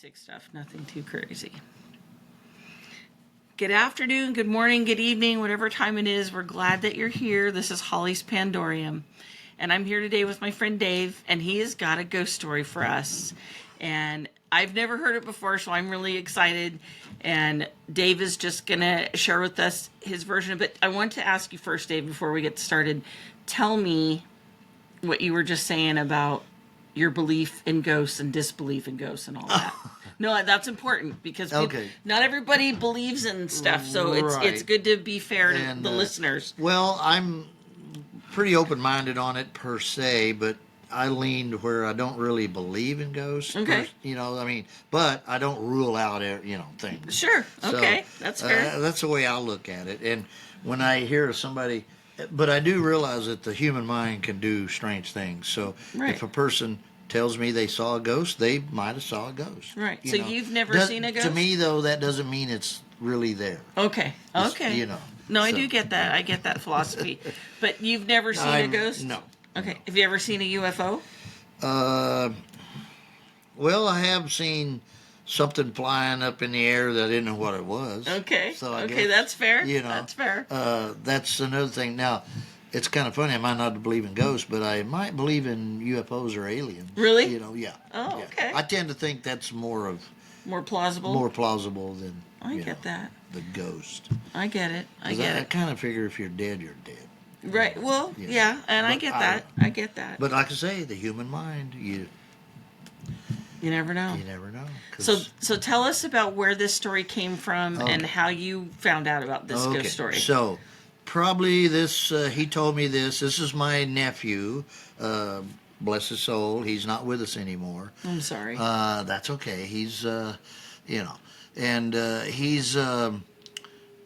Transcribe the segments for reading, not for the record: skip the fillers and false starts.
basic stuff, nothing too crazy. Good afternoon, good morning, good evening, whatever time it is. We're glad that you're here. This is Holly's Pandorium. And I'm here today with my friend Dave, and he has got a ghost story for us. And I've never heard it before, so I'm really excited. And Dave is just going to share with us his version of it. I want to ask you first, Dave, before we get started, tell me what you were just saying about your belief in ghosts and disbelief in ghosts and all that. No, that's important because not everybody believes in stuff, so it's good to be fair to the listeners. Well, I'm pretty open-minded on it per se, but I lean to where I don't really believe in ghosts. Okay. But I don't rule out, things. Sure. Okay. So, that's fair. That's the way I look at it. And when I hear somebody, but I do realize that the human mind can do strange things. So if a person tells me they saw a ghost, they might have saw a ghost. Right. So you've never seen a ghost? To me, though, that doesn't mean it's really there. Okay. Okay. No, I do get that. I get that philosophy. But you've never seen a ghost? No. Okay. Have you ever seen a UFO? Well, I have seen something flying up in the air that I didn't know what it was. Okay. So I guess, that's fair. That's fair. That's another thing. Now, it's kind of funny. I might not believe in ghosts, but I might believe in UFOs or aliens. Really? Yeah. Oh, yeah. okay. I tend to think that's more plausible. More plausible than I get that. The ghost. I get it. I kind of figure if you're dead, you're dead. Right. Well, yeah, and I get that. I get that. But like I say, the human mind, you never know. You never know. So tell us about where this story came from and how you found out about this ghost story. So probably this, he told me this. This is my nephew. Bless his soul. He's not with us anymore. I'm sorry. That's okay. He's, and he's,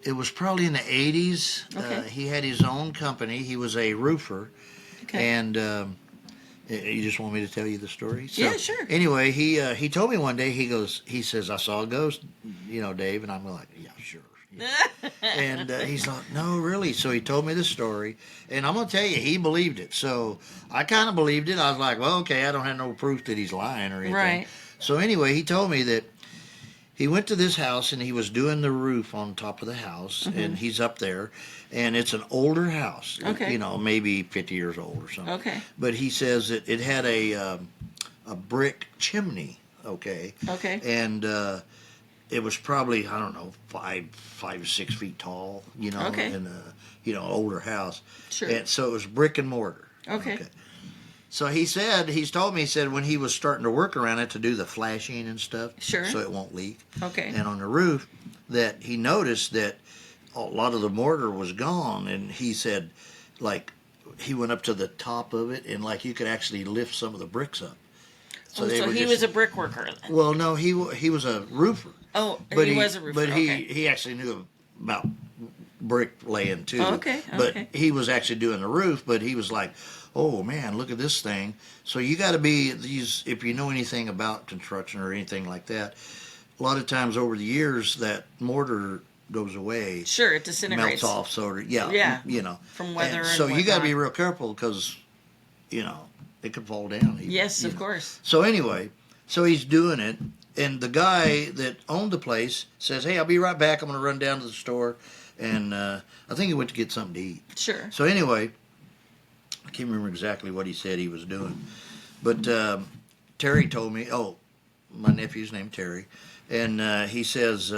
it was probably in the 80s. Okay. He had his own company. He was a roofer. Okay. And you just want me to tell you the story? So, yeah, sure. Anyway, he told me one day, he says, I saw a ghost, Dave. And I'm like, yeah, sure. And he's like, no, really? So he told me the story. And I'm going to tell you, he believed it. So I kind of believed it. I was like, well, okay, I don't have no proof that he's lying or anything. Right. So anyway, he told me that he went to this house and he was doing the roof on top of the house, and he's up there, and it's an older house, maybe 50 years old or something. Okay. But he says that it had a brick chimney, okay? Okay. And it was probably, I don't know, 5 or 6 feet tall, in a, older house. Sure. And so it was brick and mortar. Okay. So he's told me, he said when he was starting to work around it to do the flashing and stuff, sure, so it won't leak. Okay. And on the roof, that he noticed that a lot of the mortar was gone, and he said, like, he went up to the top of it, and like you could actually lift some of the bricks up. So he was a brick worker then? Well, no, he was a roofer. Oh, but he was a roofer. But he actually knew about brick laying too. Oh, okay. But he was actually doing the roof, but he was like, oh man, look at this thing. So you got to be if you know anything about construction or anything like that, a lot of times over the years that mortar goes away. Sure, it disintegrates. Melts off, from weather and so you got to whatnot. be real careful because, it could fall down. Yes, of course. So anyway, so he's doing it, and the guy that owned the place says, hey, I'll be right back. I'm going to run down to the store, and I think he went to get something to eat. Sure. So anyway, I can't remember exactly what he said he was doing. But Terry told me, my nephew's named Terry, and he says,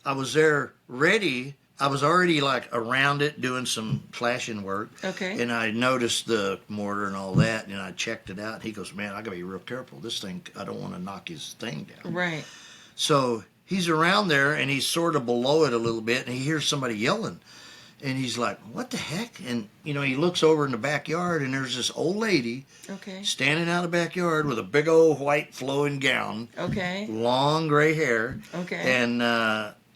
I was there ready. I was already like around it doing some flashing work. Okay. And I noticed the mortar and all that, and I checked it out. He goes, man, I got to be real careful. This thing, I don't want to knock his thing down. Right. So he's around there, and he's sort of below it a little bit, and he hears somebody yelling. And he's like, what the heck? And, he looks over in the backyard, and there's this old lady standing out of the backyard with a big old white flowing gown. Okay. Long gray hair. Okay.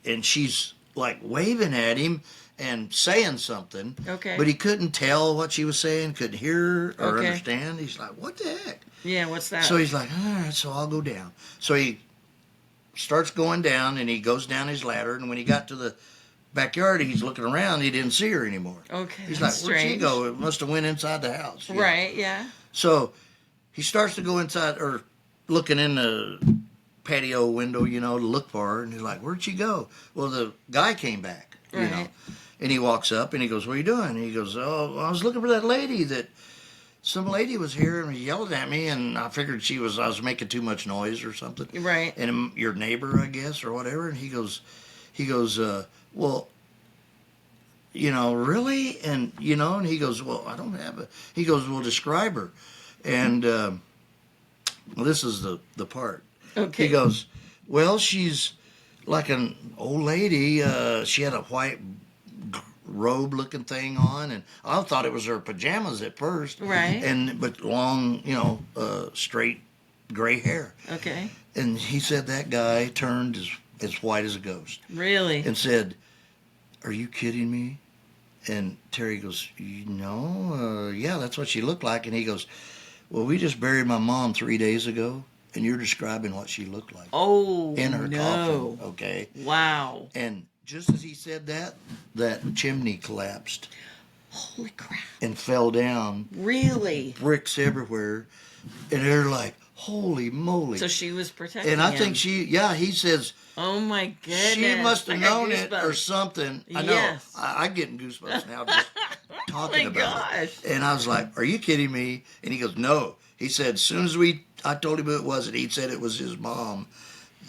And she's, like, waving at him and saying something. Okay. But he couldn't tell what she was saying, couldn't hear or understand. He's like, what the heck? Yeah, what's that? So he's like, all right, so I'll go down. So he starts going down, and he goes down his ladder, and when he got to the backyard, he's looking around, he didn't see her anymore. Okay. He's like, where'd she strange. go? It must have went inside the house. Right, yeah. So he starts to go inside, or looking in the patio window, you know, to look for her. And he's like, "Where'd she go?" Well, the guy came back, you know, Right. and he walks up and he goes, "What are you doing?" And he goes, "Oh, I was looking for that lady that." Some lady was here and yelled at me, and I figured I was making too much noise or something. Right. And your neighbor, I guess, or whatever. And he goes, well, you know, really? And, you know, and he goes, well, I don't have a, he goes, well, describe her. And, well, this is the part. Okay. He goes, well, she's like an old lady. She had a white robe looking thing on, and I thought it was her pajamas at first. Right. And, but long, you know, straight gray hair. Okay. And he said that guy turned as white as a ghost Really? and said, "Are you kidding me?" And Terry goes, "No, yeah, that's what she looked like." And he goes, "Well, we just buried my mom 3 days ago, and you're describing what she looked like Oh, in her no. coffin." Okay. Wow. And just as he said that, that chimney collapsed Holy crap. and fell down, Really? bricks everywhere, and they're like, "Holy moly!" So she was protecting And I him. think he says, Oh my goodness. she must have I got known it or goosebumps. something. I know. Yes. I'm getting goosebumps now just talking Oh my about gosh. it. And I was like, "Are you kidding me?" And he goes, "No." He said, as soon as I told him who it was, and he said it was his mom,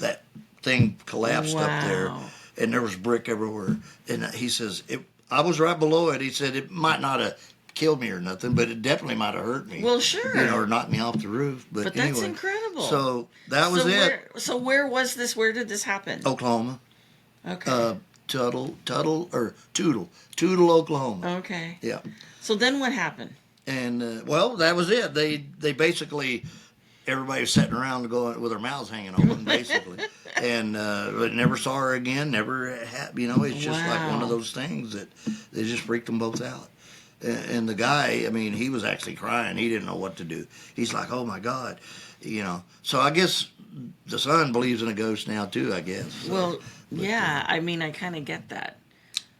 that thing collapsed up there, Wow. and there was brick everywhere. And he says, I was right below it. He said, it might not have killed me or nothing, but it definitely might have hurt me. Well, sure. You know, or knocked me off the roof. But But that's anyway, incredible. So that was it. Where was this? Where did this happen? Oklahoma. Okay. Tuttle, Oklahoma. Okay. Yeah. So then what happened? And well, that was it. They basically everybody was sitting around going with their mouths hanging open, basically, and but never saw her again. Never had, you know. It's just like one Wow. of those things that they just freaked them both out. And the guy, I mean, he was actually crying. He didn't know what to do. He's like, "Oh my God," you know. So I guess the son believes in a ghost now too. I guess. So, Well, yeah. I mean, I kind of get that.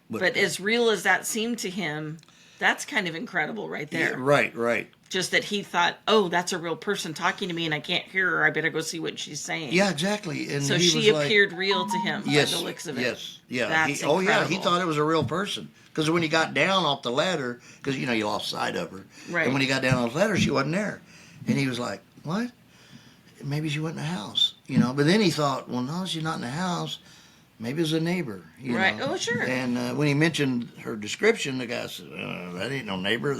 But as real as that seemed to him, that's kind of incredible right there. yeah, right. Just that he thought, oh, that's a real person talking to me and I can't hear her. I better go see what she's saying. Yeah, exactly. And So he she was appeared real to him yes, by the looks of it. Yes, yeah. That's Oh, yeah. He incredible. thought it was a real person because when he got down off the ladder, because you know you lost sight of her, Right. and when he got down off the ladder, she wasn't there, and he was like, "What? Maybe she went in the house," you know. But then he thought, "Well, no, she's not in the house. Maybe it's a neighbor." You Right. know? Oh, sure. And when he mentioned her description, the guy said, "That ain't no neighbor.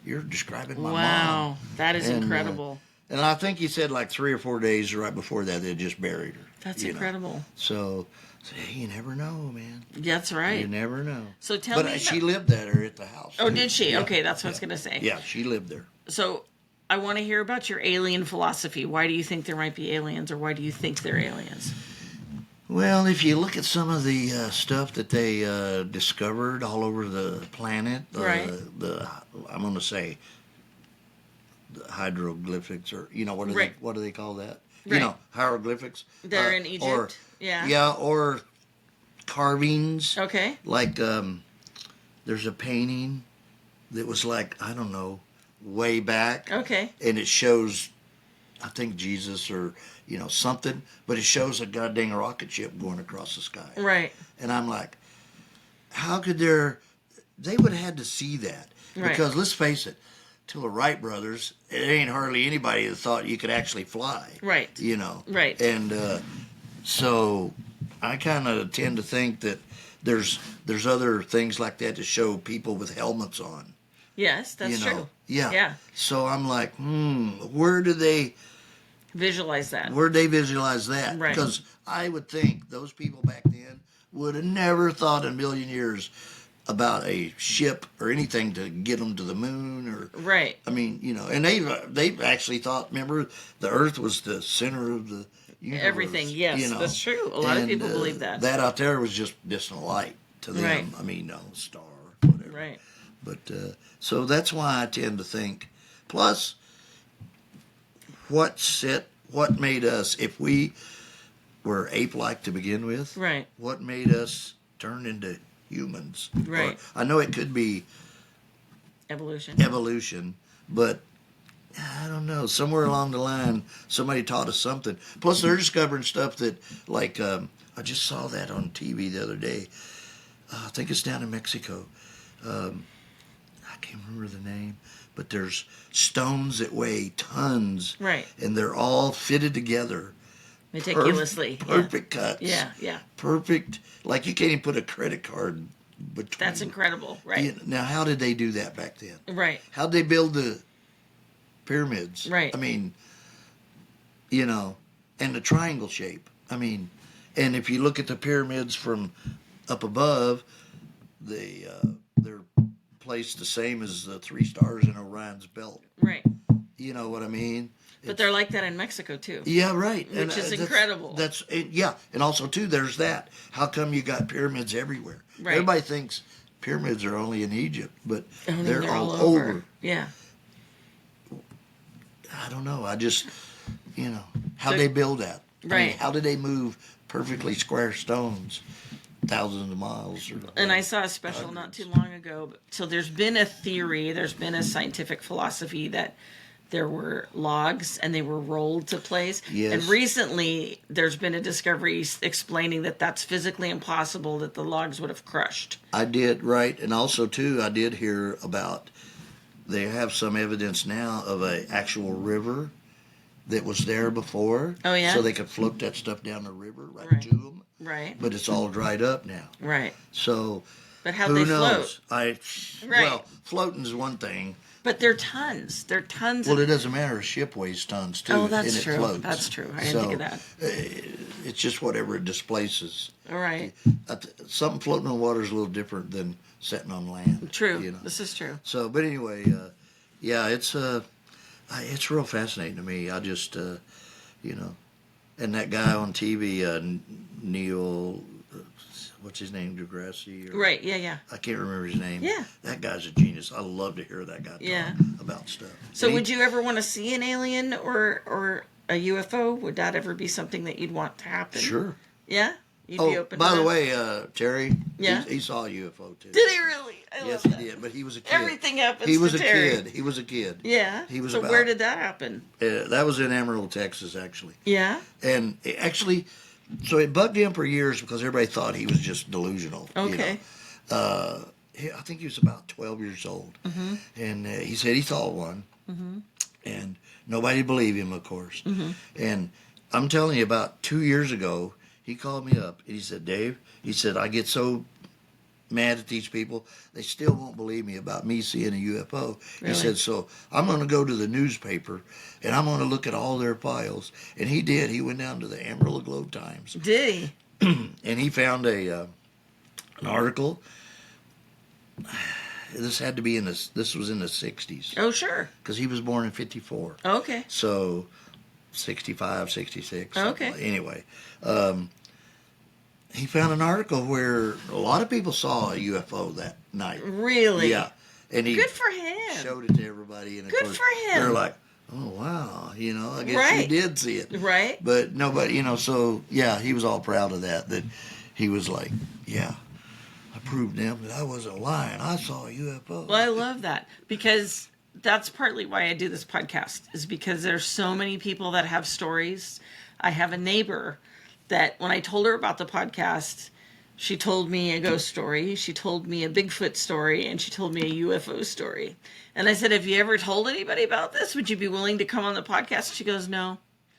You're describing my mom." Wow. That is And, incredible. And I think he said like 3 or 4 days right before that they just buried her. That's you know. incredible. So, you never know, man. That's You right. never know. So tell But me. she lived there at the house. Oh, too. did she? Yeah. Okay, that's what I was going to say. Yeah, she lived there. So I want to hear about your alien philosophy. Why do you think there might be aliens, or why do you think they're aliens? Well, if you look at some of the stuff that they discovered all over the planet, Right. I'm going to say the hieroglyphics, or you know Right. what do they call that? Right. You know, hieroglyphics. They're in Or, Egypt. Yeah. yeah, or carvings. Okay. Like there's a painting that was like, I don't know, way back. Okay. And it shows, I think Jesus or you know something, but it shows a goddamn rocket ship going across the sky. Right. And I'm like, how could they would have had to see that. Right. Because let's face it, till the Wright brothers, it ain't hardly anybody that thought you could actually fly. Right. You know. Right. And so I kind of tend to think that there's other things like that to show people with helmets on. Yes, that's you know? true. Yeah. Yeah. So I'm like, where'd they Visualize that. visualize that? Right. Because I would think those people back then would have never thought in a million years about a ship or anything to get them to the moon or. Right. I mean, you know, and they've actually thought. Remember, the Earth was the center of the universe. Everything. Yes, you know? that's true. A lot of And, people believe that. That out there was just distant light to them. Right. I mean, no star, whatever. Right. But so that's why I tend to think. Plus, what made us, if we were ape-like to begin with, Right. what made us turn into humans? Right. Or, I know it could be Evolution. evolution, but I don't know. Somewhere along the line, somebody taught us something. Plus, they're discovering stuff that, like, I just saw that on TV the other day. I think it's down in Mexico. I can't remember the name, but there's stones that weigh tons, Right. and they're all fitted together. Meticulously. Perfect cuts. Yeah, yeah. Perfect. Like you can't even put a credit card between. That's incredible, right? Now, how did they do that back then? Right. How'd they build the pyramids? Right. I mean, you know, and the triangle shape. I mean, and if you look at the pyramids from up above, they're placed the same as the 3 stars in Orion's belt. Right. You know what I mean? But they're like that in Mexico too. Yeah, right. Which is incredible. Yeah, and also too, there's that. How come you got pyramids everywhere? Right. Everybody thinks pyramids are only in Egypt, but Oh, no, they're all over. Yeah. I don't know. I just, how So- they build that. I mean, Right. how did they move perfectly square stones thousands of miles? And I saw a special not too long ago. So there's been a theory, there's been a scientific philosophy that there were logs and they were rolled to place. Yes. And recently there's been a discovery explaining that that's physically impossible, that the logs would have crushed. I did, right. And also, too, I did hear about, they have some evidence now of a actual river that was there before. Oh, yeah? So they could float that stuff down the river right Right. to them. Right. But it's all dried up now. Right. So But how'd who they knows? float? Well, Right. floating's one thing. But they're tons. They're tons. Well, it doesn't matter. A ship weighs tons too. Oh, that's and it true. Floats. That's true. I didn't think of that. It's just whatever it displaces. All right. Something floating on water is a little different than sitting on land. True. This is true. So, but anyway, yeah, it's real fascinating to me. I just, and that guy on TV, Neil, what's his name, deGrasse? Right. Yeah. Yeah. I can't remember his name. Yeah. That guy's a genius. I love to hear that guy talk Yeah. about stuff. So And would you ever want to see an alien or a UFO? Would that ever be something that you'd want to happen? Sure. Yeah? You'd be Oh, open by to the that? way, Terry, Yeah? he saw a UFO too. Did he really? I Yes, love he that. did. But he was a kid. Everything happens He was to a Terry. kid. He was a kid. Yeah. He was so about- where did that happen? That was in Amarillo, Texas, actually. Yeah? And actually, so it bugged him for years because everybody thought he was just delusional. Okay. I think he was about 12 years old. Mm-hmm. And he said he saw one. Mm-hmm. And nobody believed him, of course. Mm-hmm. And I'm telling you, about 2 years ago, he called me up and he said, Dave, he said, I get so mad at these people. They still won't believe me about me seeing a UFO. Really? He said, so I'm going to go to the newspaper and I'm going to look at all their files. And he did. He went down to the Amarillo Globe-Times Did he? and he found an article. This had to be this was in the 60s Oh, sure. because he was born in 54. Okay. So 65, 66. Okay. Anyway, he found an article where a lot of people saw a UFO that night. Really? Yeah. And he Good for him. showed it to everybody. And of Good course, for him. they're like, oh, wow. I guess Right. you did see it. Right? But nobody, so yeah, he was all proud of that he was like, yeah, I proved them that I wasn't lying. I saw a UFO. Well, I love that because that's partly why I do this podcast, is because there's so many people that have stories. I have a neighbor that when I told her about the podcast, she told me a ghost story, she told me a Bigfoot story, and she told me a UFO story. And I said, have you ever told anybody about this? Would you be willing to come on the podcast? She goes, no.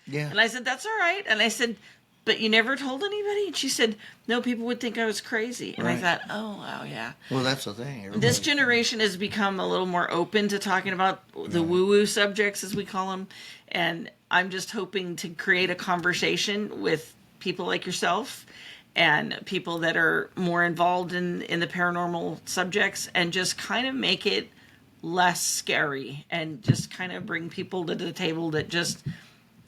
Yeah. And I said, that's all right. And I said, but you never told anybody? And she said, no, people would think I was crazy. And I Right. thought, oh, wow, yeah. Well, that's the thing. This Everybody- generation has become a little more open to talking about the woo-woo subjects, as we call them. And I'm just hoping to create a conversation with people like yourself and people that are more involved in the paranormal subjects, and just kind of make it less scary and just kind of bring people to the table that just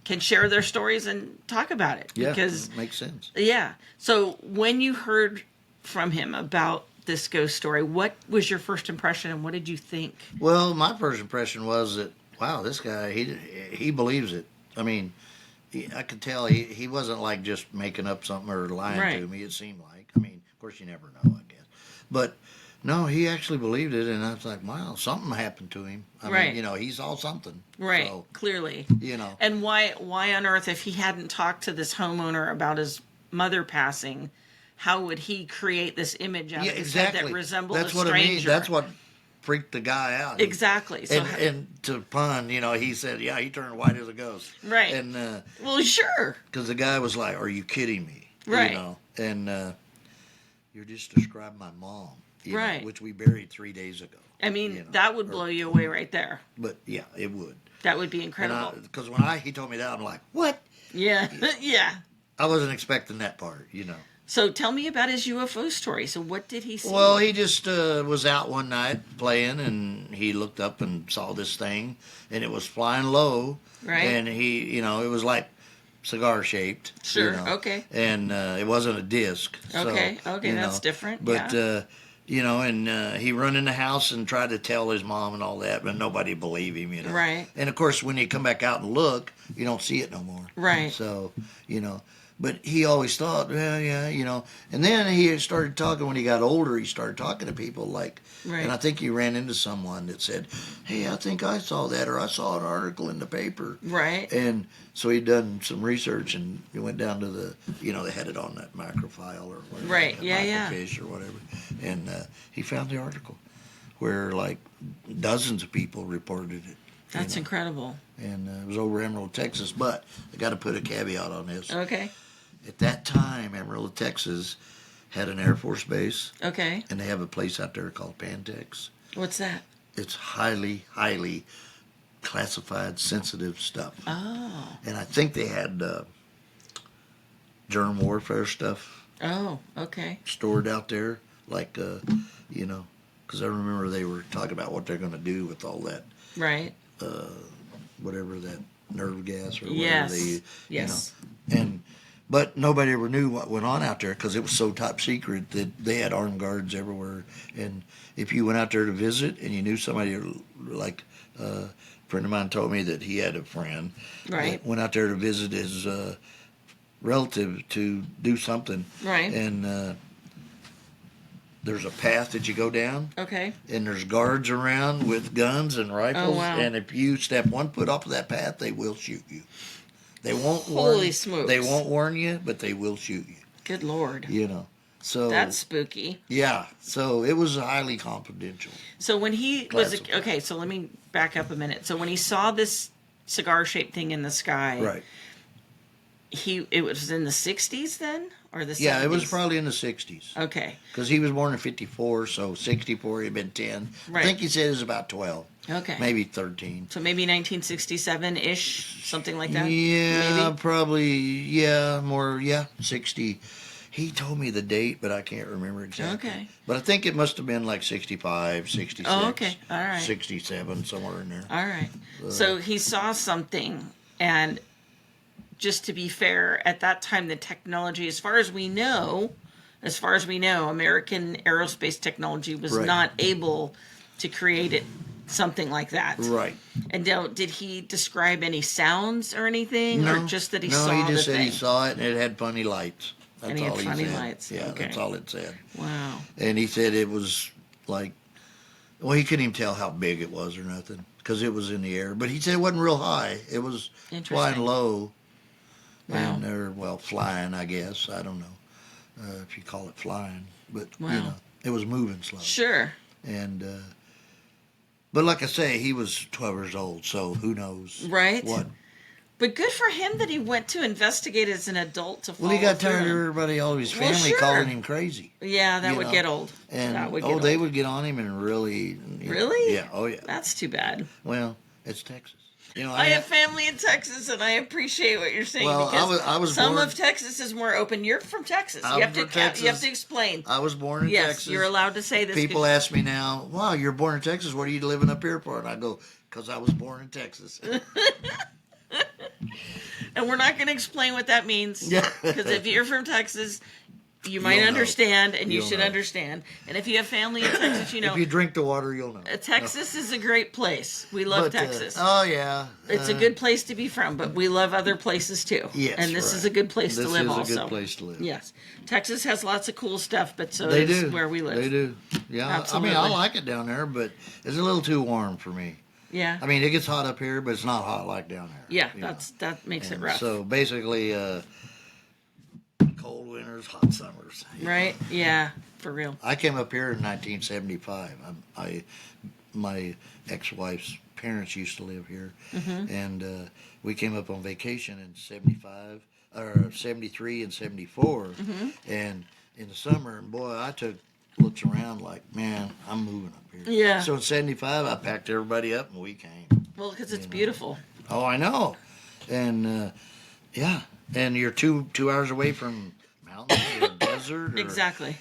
can share their stories and talk about it. Yeah, Because makes sense. yeah. So when you heard from him about this ghost story, what was your first impression and what did you think? Well, my first impression was that, wow, this guy, he believes it. I mean, I could tell he wasn't like just making up something or lying Right. to me, it seemed like. I mean, of course, you never know, I guess. But No, he actually believed it, and I was like, wow, something happened to him. I Right. mean, you know, he saw something. Right. So, Clearly. you know. And why on earth, if he hadn't talked to this homeowner about his mother passing, how would he create this image out Yeah, of his head exactly. that resembled That's a what I stranger? mean. That's what freaked the guy out. Exactly. So And to pun, you know, he said, yeah, he turned white as a ghost. Right. And well, sure. because the guy was like, are you kidding me? Right. You know, and you're just describing my mom. You Right. know, which we buried 3 days ago. I mean, You know, that would blow you away right there. But yeah, it would. That would be incredible. Because when he told me that, I'm like, what? Yeah. Yeah. I wasn't expecting that part, you know. So tell me about his UFO story. So what did he see? Well, he just was out one night playing, and he looked up and saw this thing, and it was flying low. Right. And he, you know, it was like cigar shaped. Sure, You know, okay. And it wasn't a disc. Okay, so, okay, you that's know, different, But yeah. you know, and he run in the house and tried to tell his mom and all that, but nobody believed him. You know. Right. And of course, when you come back out and look, you don't see it no more. Right. So you know. But he always thought, well, yeah, you know. And then he started talking when he got older. He started talking to people like, Right. and I think he ran into someone that said, hey, I think I saw that, or I saw an article in the paper. Right. And so he'd done some research, and he went down to the, you know, they had it on that microfile or whatever. Right, that yeah. microfiche or whatever. And he found the article where like dozens of people reported it. That's you know. incredible. And it was over Amarillo, Texas. But I got to put a caveat on this. Okay. At that time, Amarillo, Texas had an Air Force base, Okay. and they have a place out there called Pantex. What's that? It's highly, highly classified, sensitive stuff. Oh. And I think they had germ warfare stuff Oh, okay. stored out there, like, you know, because I remember they were talking about what they're going to do with all that, Right. whatever that nerve gas or whatever Yes. they, Yes. you know, and. But nobody ever knew what went on out there because it was so top secret that they had armed guards everywhere. And if you went out there to visit and you knew somebody, like a friend of mine told me that he had a friend Right. that went out there to visit his relative to do something. Right. And there's a path that you go down, Okay. and there's guards around with guns and rifles. Oh, wow. And if you step 1 foot off of that path, they will shoot you. They won't warn. Holy smokes. They won't warn you, but they will shoot you. Good Lord. You know. So That's spooky. yeah. So it was highly confidential. So when he was Classified. okay, so let me back up a minute. So when he saw this cigar-shaped thing in the sky, Right. it was in the 60s then, or the 70s? Yeah, it was probably in the 60s Okay. because he was born in 54, so 64 he'd been 10. Right. I think he said it was about 12, Okay. maybe 13. So maybe 1967-ish, something like that. Yeah, Maybe? probably. Yeah, more. Yeah, 60. He told me the date, but I can't remember exactly. Okay. But I think it must have been like 65, 66. Oh, okay. All right. 67, somewhere in there. All right. So he saw something, and just to be fair, at that time, the technology, as far as we know, American aerospace technology was Right. not able to create it, something like that. Right. And did he describe any sounds or anything, or just that he no, saw he just the said thing? he saw it and it had funny lights. That's And he had all funny said. lights, Yeah, okay. that's all it said. Wow. And he said it was like, well, he couldn't even tell how big it was or nothing because it was in the air. But he said it wasn't real high. It was Interesting. flying low. Wow. And flying, I guess. I don't know if you call it flying, but Wow. you know, it was moving slow. Sure. And but like I say, he was 12 years old, so who knows? Right. What? But good for him that he went to investigate as an adult to follow Well, he got tired of through. everybody, all of his Well, family sure. calling him crazy. Yeah, that you would know. get old. And that would get they old. would get on him and really. you know, Really? yeah. Oh yeah. That's too bad. Well, it's Texas. You know, I have family in Texas, and I appreciate what you're saying. Well, because I was some born- of Texas is more open. You're from Texas. I'm You have to from Texas. You have to explain. I was born in Yes, Texas. you're allowed to say this. People ask me now, "Wow, you're born in Texas. What are you living up here for?" And I go, "Because I was born in Texas." And we're not going to explain what that means. Yeah. Because if you're from Texas, you might You'll know. understand, and you You'll should know. understand. And if you have family in Texas, you know, If you drink the water, you'll know. Texas is a great place. We love But, Texas. oh yeah, It's a good place to be from, but we love other places too. Yes, and this right. is a good place This to live is also. a good place to live. Yes. Texas has lots of cool stuff, but so They does do. where we live. They do. Yeah. Absolutely. I mean, I like it down there, but it's a little too warm for me. Yeah. I mean, it gets hot up here, but it's not hot like down there. Yeah, you know. that makes it And rough. So basically, cold winters, hot summers. Right? Yeah, for real. I came up here in 1975. My ex-wife's parents used to live here, Mm-hmm. and we came up on vacation in 75 or 73 and 74, Mm-hmm. and in the summer, and boy, I took looks around like, man, I'm moving up here. Yeah. So in 75, I packed everybody up and we came. Well, because it's beautiful. Oh, I know, and yeah, and you're two hours away from mountains or desert or Exactly.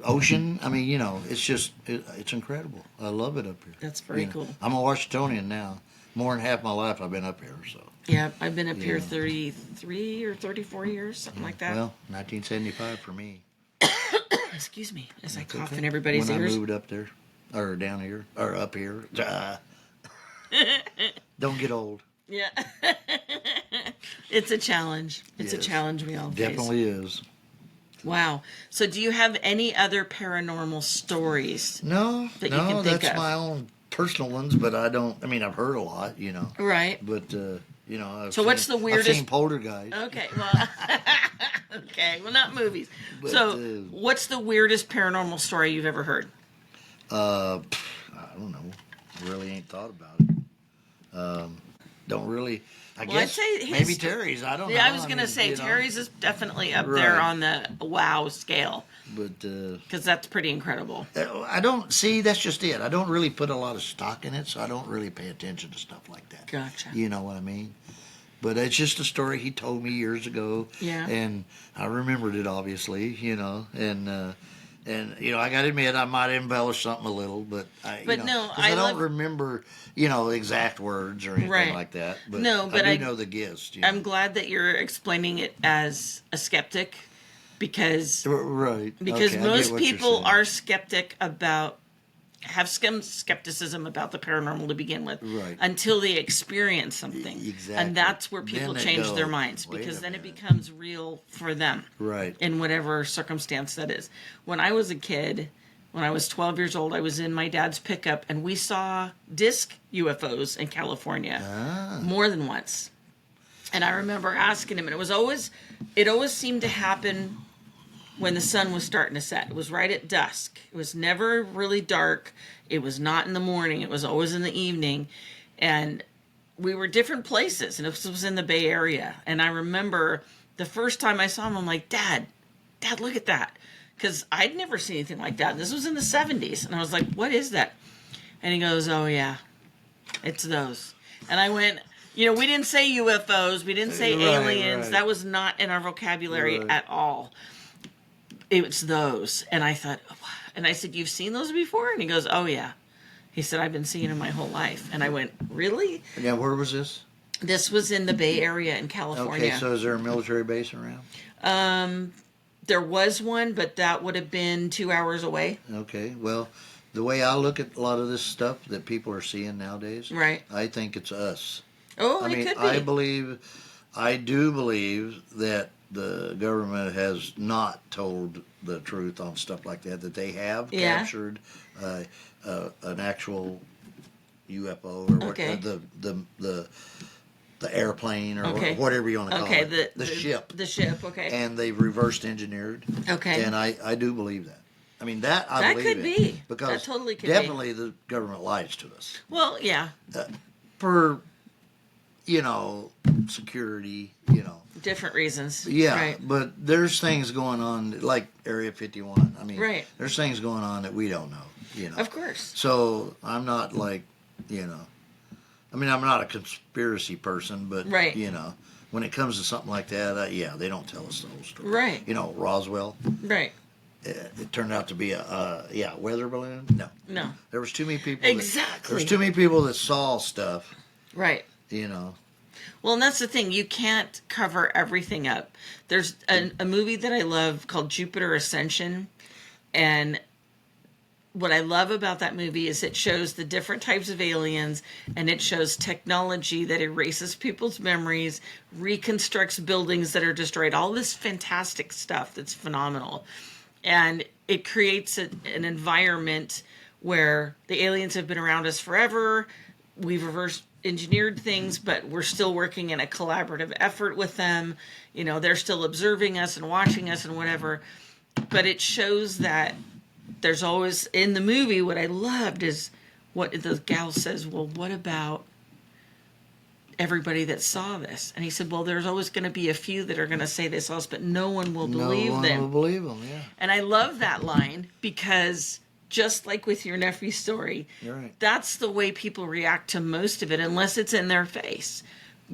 ocean. I mean, you know, it's incredible. I love it up here. That's very You know, cool. I'm a Washingtonian now. More than half my life I've been up here. So, Yeah, I've been up here Yeah. 33 or 34 years, something like that. well, 1975 for me. Excuse me as I It's cough okay. in everybody's when ears. I moved up there, or down here, or up here. Don't get old. Yeah. It's a challenge. It's a Yes. challenge we all face. Definitely is. Wow. So do you have any other paranormal stories? No, That you can think that's of. my own personal ones, but I don't. I mean, I've heard a lot, you know. Right. But you know, So what's the weirdest- I've seen poltergeist. Okay. Well, okay. Well, not movies. But, So what's the weirdest paranormal story you've ever heard? I don't know. Really ain't thought about it. Don't really. I Well, I'd guess say maybe his- Terry's. I don't know. Yeah, I was going to mean, say you know, Terry's is definitely up there Right. on the wow scale But because that's pretty incredible. I don't see. That's just it. I don't really put a lot of stock in it, so I don't really pay attention to stuff like that. Gotcha. You know what I mean? But it's just a story he told me years ago. Yeah. And I remembered it, obviously, you know. And you know, I got to admit, I might embellish something a little, but But you know, no, 'cause I I don't love- remember, you know, exact words or anything Right. like that. But No, but I I- do know the gist. You I'm know. glad that you're explaining it as a skeptic because Right. because Okay, I get most what you're people saying. are skeptic about have some skepticism about the paranormal to begin with Right. until they experience something. Exactly. And that's where Then people they change go, their minds "Wait because a then it minute." becomes real for them. Right. In whatever circumstance that is. When I was a kid, when I was 12 years old, I was in my dad's pickup and we saw disc UFOs in California more than once. And I remember asking him, and it always seemed to happen when the sun was starting to set. It was right at dusk. It was never really dark. It was not in the morning. It was always in the evening. And we were different places, and this was in the Bay Area. And I remember the first time I saw him, I'm like, Dad, look at that. Because I'd never seen anything like that. This was in the 70s. And I was like, what is that? And he goes, oh, yeah, it's those. And I went, you know, we didn't say UFOs. We didn't say Right, aliens. right. That was not in our vocabulary Right. at all. It's those. And I thought, "Wow." And I said, you've seen those before? And he goes, oh, yeah. He said, I've been seeing them my whole life. And I went, really? Yeah. Where was this? This was in the Bay Area in California. Okay. So is there a military base around? There was one, but that would have been 2 hours away. Okay. Well, the way I look at a lot of this stuff that people are seeing nowadays, Right. I think it's us. Oh, I it mean, could be. I do believe that the government has not told the truth on stuff like that. That they have Yeah. captured an actual UFO or Okay. the airplane or Okay. whatever you want to call Okay, it, the ship, The ship, okay. and they've reversed engineered. Okay. And I do believe that. I mean that I That believe could in, be. because That totally could be. definitely the government lies to us Well, yeah, for security, different reasons. yeah, Right. but there's things going on like Area 51. I mean, Right. there's things going on that we don't know, Of course. So I'm not like, I mean, I'm not a conspiracy person, but Right. when it comes to something like that, yeah, they don't tell us the whole story. Right. Roswell, Right. it turned out to be a weather balloon. No, No. there was too many people. Exactly. There was too many people that saw stuff. Right. Well, and that's the thing. You can't cover everything up. There's a movie that I love called Jupiter Ascension. And what I love about that movie is it shows the different types of aliens, and it shows technology that erases people's memories, reconstructs buildings that are destroyed, all this fantastic stuff that's phenomenal. And it creates an environment where the aliens have been around us forever. We've reverse engineered things, but we're still working in a collaborative effort with them. You know, they're still observing us and watching us and whatever. But it shows that there's always, in the movie, what I loved is what the gal says, well, what about everybody that saw this? And he said, well, there's always going to be a few that are going to say they saw us, but no one will believe them. No one will believe them, yeah. And I love that line because just like with your nephew's story, You're right. That's the way people react to most of it, unless it's in their face.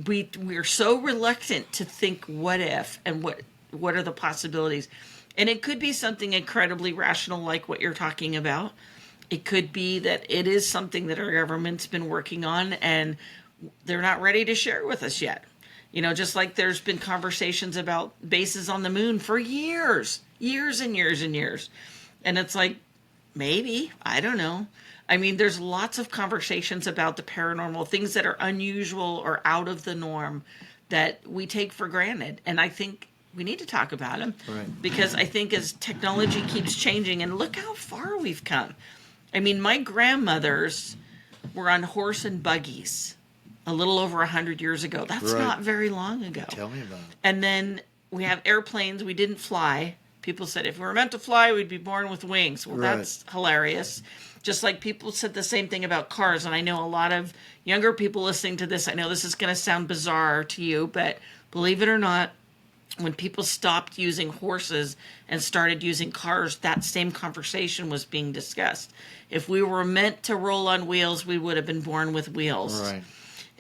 We're so reluctant to think what if and what are the possibilities. And it could be something incredibly rational like what you're talking about. It could be that it is something that our government's been working on and they're not ready to share with us yet. You know, just like there's been conversations about bases on the moon for years and years and years. And it's like, maybe, I don't know. I mean, there's lots of conversations about the paranormal, things that are unusual or out of the norm that we take for granted. And I think we need to talk about them. Right. Because I think as technology keeps changing, and look how far we've come. I mean, my grandmothers were on horse and buggies a little over 100 years ago. That's Right. not very long ago. Tell me about it. And then we have airplanes. We didn't fly. People said if we were meant to fly, we'd be born with wings. Well, Right. that's hilarious. Just like people said the same thing about cars. And I know a lot of younger people listening to this, I know this is going to sound bizarre to you, but believe it or not, when people stopped using horses and started using cars, that same conversation was being discussed. If we were meant to roll on wheels, we would have been born with wheels. Right.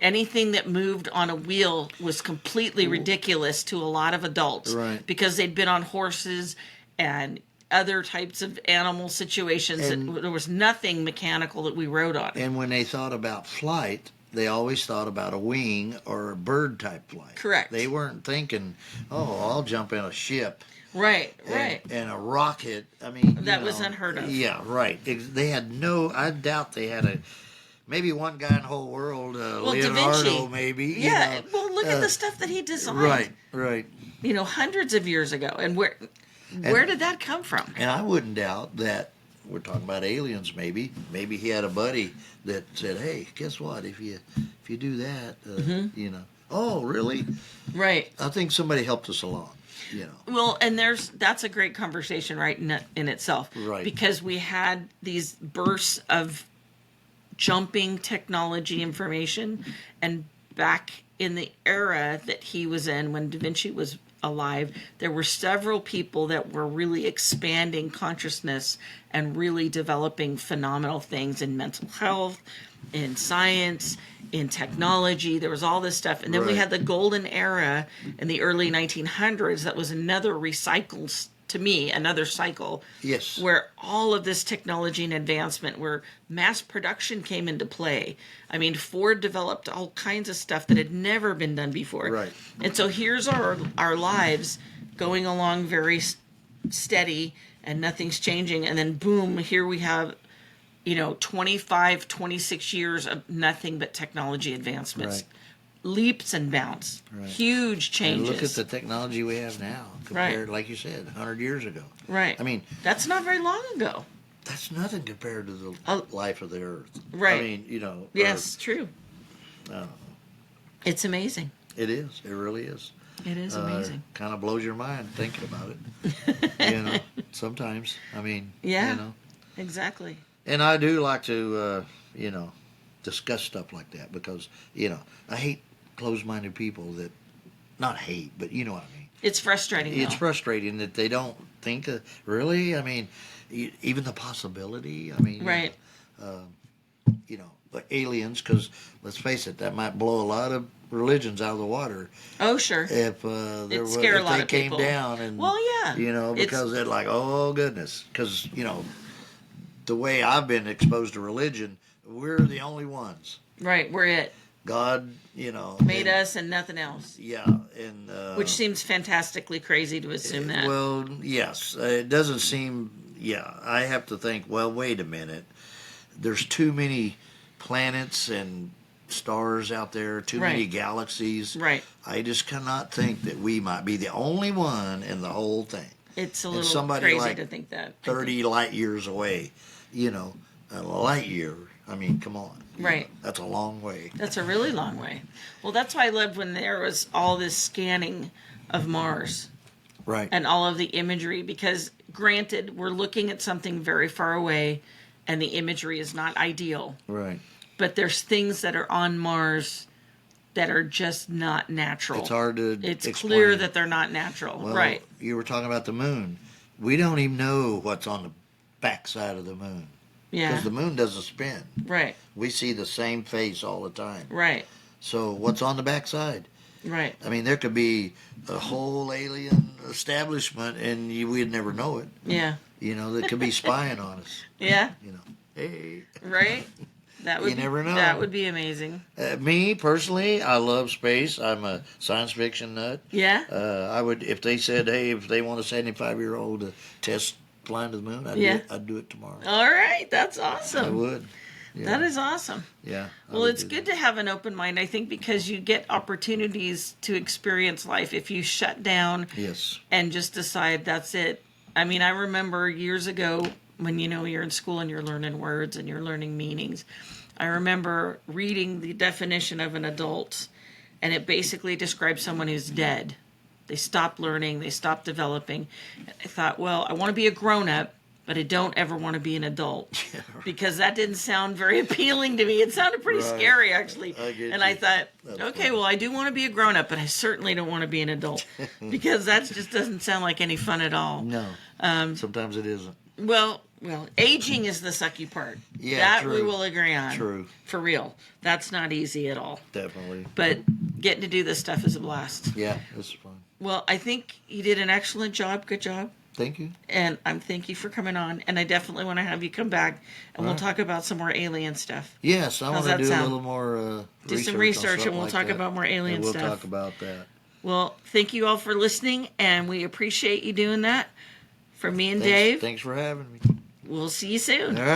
Anything that moved on a wheel was completely ridiculous to a lot of adults. Right. Because they'd been on horses and other types of animal situations. And there was nothing mechanical that we rode on. And when they thought about flight, they always thought about a wing or a bird type flight. Correct. They weren't thinking, oh, I'll jump in a ship. Right, right. And a rocket. I mean, That was unheard of. Yeah, right. They had no. I doubt they had maybe one guy in the whole world, Da Leonardo, Vinci. maybe. Yeah, you know, well, look at the stuff that he designed. Right, right. You know, hundreds of years ago. And where did that come from? And I wouldn't doubt that we're talking about aliens. Maybe he had a buddy that said, "Hey, guess what? If you do that, you know." Oh, really? Right. I think somebody helped us along. You know. Well, and that's a great conversation, right, in itself. Right. Because we had these bursts of jumping technology information, and back in the era that he was in, when Da Vinci was alive, there were several people that were really expanding consciousness and really developing phenomenal things in mental health, in science, in technology. There was all this stuff. And then we Right. had the golden era in the early 1900s. That was another to me, another cycle. Yes. Where all of this technology and advancement, where mass production came into play. I mean, Ford developed all kinds of stuff that had never been done before. Right. And so here's our lives going along very steady and nothing's changing. And then boom, here we have, 25, 26 years of nothing but technology advancements. Right. Leaps and bounds. Right. Huge changes. And look at the technology we have now compared, Right. like you said, 100 years ago. Right. I mean, that's not very long ago. that's nothing compared to the Oh. life of the earth. Right. I mean, Yes, true. Uh, It's amazing. it is. It really is. It is amazing. Kind of blows your mind thinking about it. Sometimes. I mean, Yeah. Exactly. And I do like to, discuss stuff like that because, I hate closed-minded people that, not hate, but you know what I mean. It's frustrating. It's though. frustrating that they don't think, really. I mean, even the possibility. I mean, Right. But aliens, because let's face it, that might blow a lot of religions out of the water Oh, sure. if It'd scare a lot they of came people. down and Well, yeah. because they're like, oh goodness, because the way I've been exposed to religion, we're the only ones. Right. We're it. God, you know, Made and, us and nothing else. Yeah, and Which seems fantastically crazy to assume that. well, yes, it doesn't seem. Yeah, I have to think. Well, wait a minute. There's too many planets and stars out there. Too many Right. galaxies. Right. I just cannot think that we might be the only one in the whole thing. It's a And little somebody crazy like to think that. I think. 30 light years away. You know, a light year. I mean, come on. You Right. know, that's a long way. That's a really long way. Well, that's why I loved when there was all this scanning of Mars Right. and all of the imagery, because granted, we're looking at something very far away and the imagery is not ideal, Right. but there's things that are on Mars that are just not natural. It's hard to It's explain. clear that they're not natural. Well, Right. You were talking about the moon. We don't even know what's on the backside of the moon. Yeah. Because the moon doesn't spin. Right. We see the same face all the time. Right. So what's on the backside? Right. I mean, there could be a whole alien establishment, and we'd never know it. Yeah. You know, that could be spying on us. Yeah. You know, hey. Right. That would You never know. That would be amazing. Me personally, I love space. I'm a science fiction nut. Yeah. I would, if they said, hey, if they want a 75-year-old to test flying to the moon, Yeah. I'd do it tomorrow. All right. That's I awesome. would. Yeah. That is awesome. Yeah. I Well, would it's do good that. to have an open mind, I think, because you get opportunities to experience life if you shut down Yes. and just decide that's it. I mean, I remember years ago when, you're in school and you're learning words and you're learning meanings. I remember reading the definition of an adult, and it basically describes someone who's dead. They stopped learning, they stopped developing. I thought, well, I want to be a grown-up, but I don't ever want to be an adult because that didn't sound very appealing to me. It sounded pretty Right. scary, actually. I get And you. I thought, That's okay, funny. well, I do want to be a grown-up, but I certainly don't want to be an adult because that just doesn't sound like any fun at all. No. Sometimes it isn't. Well, aging is the sucky part. Yeah, that we true. will agree on. True. For real. That's not easy at all. Definitely. But getting to do this stuff is a blast. Yeah, it's fun. Well, I think you did an excellent job. Good job. Thank you. And thank you for coming on. And I definitely want to have you come back and we'll Right. talk about some more alien stuff. Yes, I How's want to that do sound? a little more Do some on research and something we'll like talk that. about more alien and we'll stuff. talk about that. Well, thank you all for listening, and we appreciate you doing that. For me and Thanks, Dave, Thanks for having me. we'll see you soon. All right.